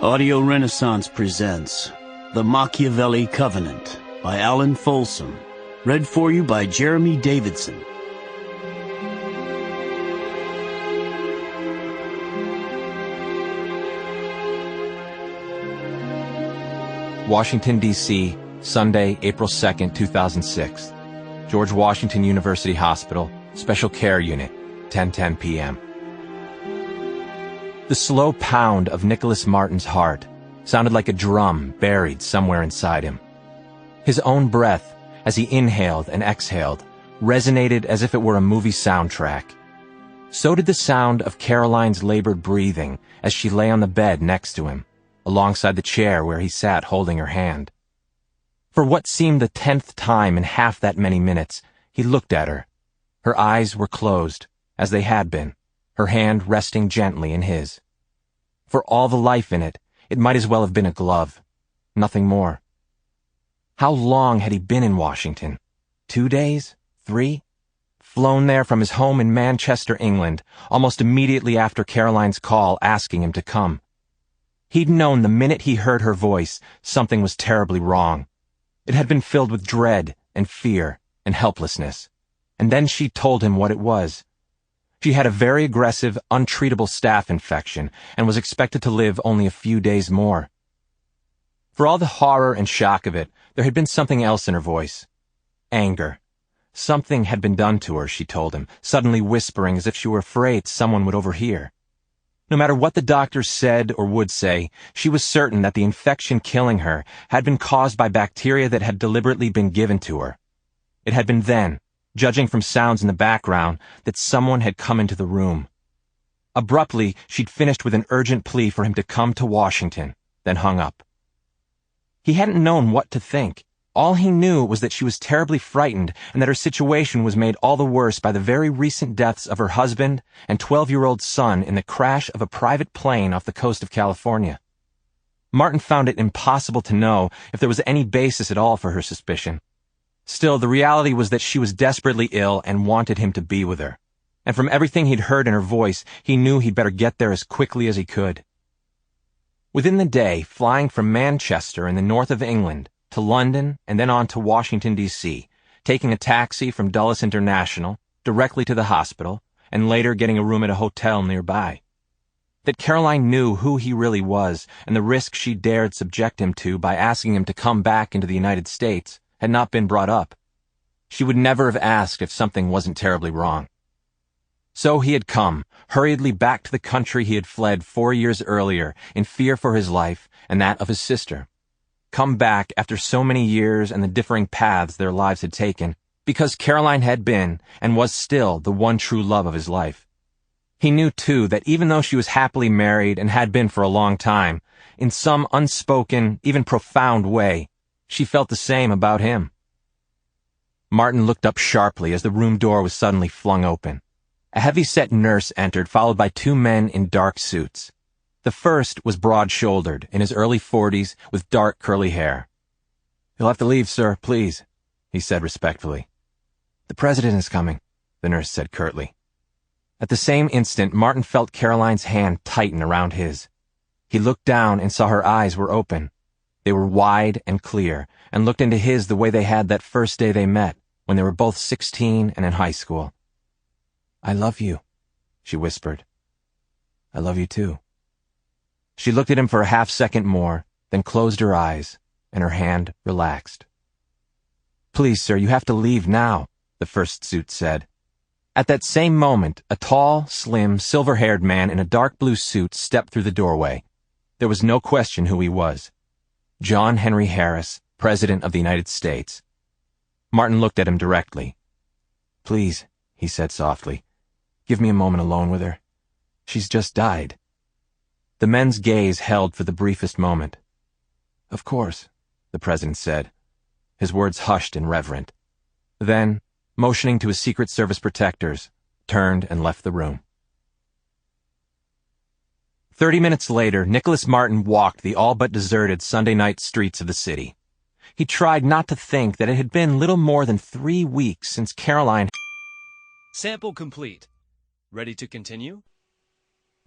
Audio Renaissance presents The Machiavelli Covenant by Allan Folsom. Read for you by Jeremy Davidson. Washington, D.C., Sunday, April 2nd, 2006. George Washington University Hospital, Special Care Unit, 10:10 p.m. The slow pound of Nicholas Marten's heart sounded like a drum buried somewhere inside him. His own breath, as he inhaled and exhaled, resonated as if it were a movie soundtrack. So did the sound of Caroline's labored breathing as she lay on the bed next to him, alongside the chair where he sat holding her hand. For what seemed the 10th time in half that many minutes, he looked at her. Her eyes were closed, as they had been, her hand resting gently in his. For all the life in it, it might as well have been a glove. Nothing more. How long had he been in Washington? 2 days? 3? Flown there from his home in Manchester, England, almost immediately after Caroline's call asking him to come. He'd known the minute he heard her voice something was terribly wrong. It had been filled with dread and fear and helplessness. And then she told him what it was. She had a very aggressive, untreatable staph infection and was expected to live only a few days more. For all the horror and shock of it, there had been something else in her voice. Anger. Something had been done to her, she told him, suddenly whispering as if she were afraid someone would overhear. No matter what the doctors said or would say, she was certain that the infection killing her had been caused by bacteria that had deliberately been given to her. It had been then, judging from sounds in the background, that someone had come into the room. Abruptly, she'd finished with an urgent plea for him to come to Washington, then hung up. He hadn't known what to think. All he knew was that she was terribly frightened and that her situation was made all the worse by the very recent deaths of her husband and 12-year-old son in the crash of a private plane off the coast of California. Marten found it impossible to know if there was any basis at all for her suspicion. Still, the reality was that she was desperately ill and wanted him to be with her. And from everything he'd heard in her voice, he knew he'd better get there as quickly as he could. Within the day, flying from Manchester in the north of England to London and then on to Washington, D.C., taking a taxi from Dulles International directly to the hospital, and later getting a room at a hotel nearby. That Caroline knew who he really was and the risk she dared subject him to by asking him to come back into the United States had not been brought up. She would never have asked if something wasn't terribly wrong. So he had come, hurriedly back to the country he had fled 4 years earlier in fear for his life and that of his sister. Come back after so many years and the differing paths their lives had taken, because Caroline had been and was still the one true love of his life. He knew, too, that even though she was happily married and had been for a long time, in some unspoken, even profound way, she felt the same about him. Marten looked up sharply as the room door was suddenly flung open. A heavy-set nurse entered, followed by 2 men in dark suits. The first was broad-shouldered, in his early 40s, with dark curly hair. "You'll have to leave, sir, please," he said respectfully. "The president is coming," the nurse said curtly. At the same instant, Marten felt Caroline's hand tighten around his. He looked down and saw her eyes were open. They were wide and clear, and looked into his the way they had that first day they met, when they were both 16 and in high school. "I love you," she whispered. "I love you too." She looked at him for a half-second more, then closed her eyes, and her hand relaxed. "Please, sir, you have to leave now," the first suit said. At that same moment, a tall, slim, silver-haired man in a dark blue suit stepped through the doorway. There was no question who he was. John Henry Harris, President of the United States. Marten looked at him directly. "Please," he said softly, "give me a moment alone with her. She's just died." The men's gaze held for the briefest moment. "Of course," the president said, his words hushed and reverent. Then, motioning to his Secret Service protectors, turned and left the room. 30 minutes later, Nicholas Marten walked the all-but-deserted Sunday night streets of the city. He tried not to think that it had been little more than 3 weeks since Caroline... Sample complete. Ready to continue?